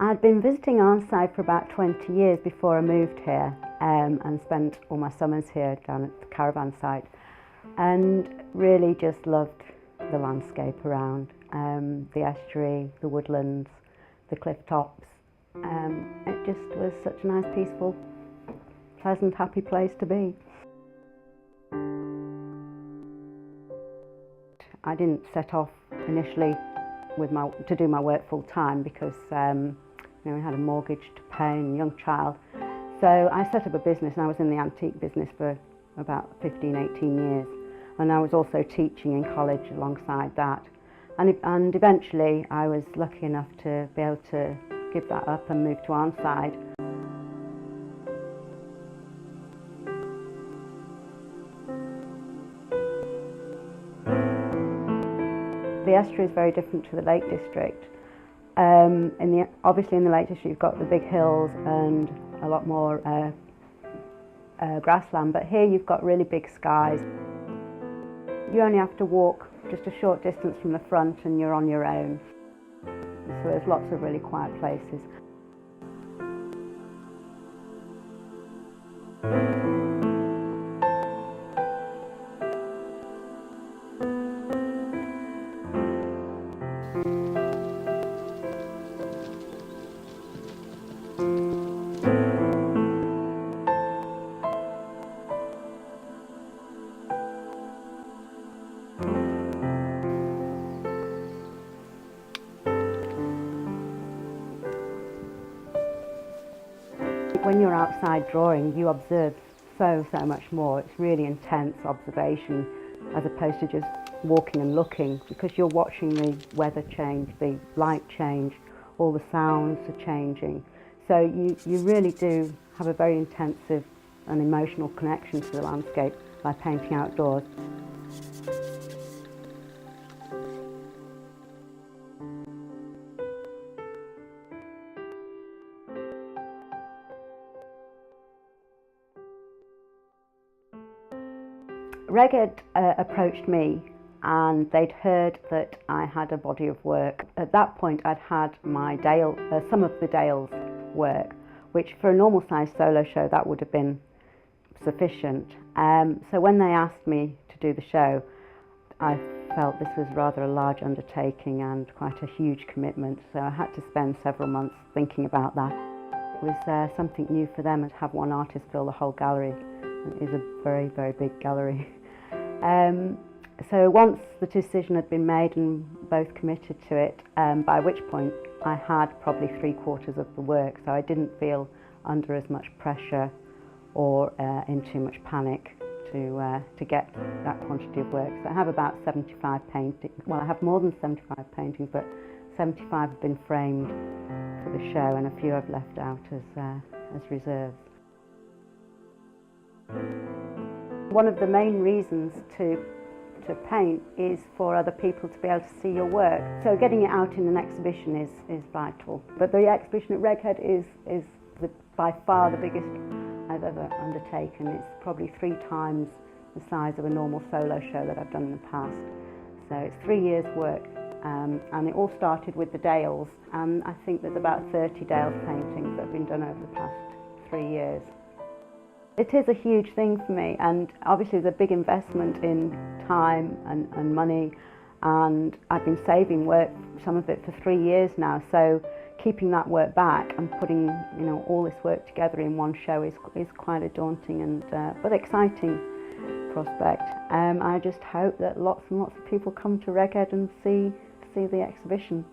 I'd been visiting Arnside for about 20 years before I moved here, and spent all my summers here down at the caravan site, and really just loved the landscape around, the estuary, the woodlands, the cliff tops. It just was such a nice, peaceful, pleasant, happy place to be. I didn't set off initially to do my work full time because we had a mortgage to pay and a young child. So I set up a business, and I was in the antique business for about 15, 18 years. And I was also teaching in college alongside that. And eventually I was lucky enough to be able to give that up and move to Arnside. The estuary is very different to the Lake District. Obviously in the Lake District you've got the big hills and a lot more grassland, but here you've got really big skies. You only have to walk just a short distance from the front and you're on your own. So there's lots of really quiet places. When you're outside drawing, you observe so much more. It's really intense observation as opposed to just walking and looking, because you're watching the weather change, the light change, all the sounds are changing. So you really do have a very intensive and emotional connection to the landscape by painting outdoors. Rheged approached me, and they'd heard that I had a body of work. At that point I'd had my some of the Dale's work, which for a normal sized solo show that would have been sufficient. So when they asked me to do the show, I felt this was rather a large undertaking and quite a huge commitment, so I had to spend several months thinking about that. It was something new for them to have one artist fill the whole gallery. It is a very, very big gallery. So once the decision had been made and both committed to it, by which point I had probably 3/4 of the work, so I didn't feel under as much pressure or in too much panic to get that quantity of work. So I have about 75 paintings. Well, I have more than 75 paintings, but 75 have been framed for the show, and a few I've left out as reserves. One of the main reasons to paint is for other people to be able to see your work. So getting it out in an exhibition is vital. But the exhibition at Rheged is by far the biggest I've ever undertaken. It's probably 3 times the size of a normal solo show that I've done in the past. So it's 3 years' work, and it all started with the Dales, and I think there's about 30 Dales paintings that have been done over the past 3 years. It is a huge thing for me, and obviously there's a big investment in time and money, and I've been saving work, some of it for 3 years now, so keeping that work back and putting all this work together in one show is quite a daunting and but exciting prospect. I just hope that lots and lots of people come to Rheged and see the exhibition.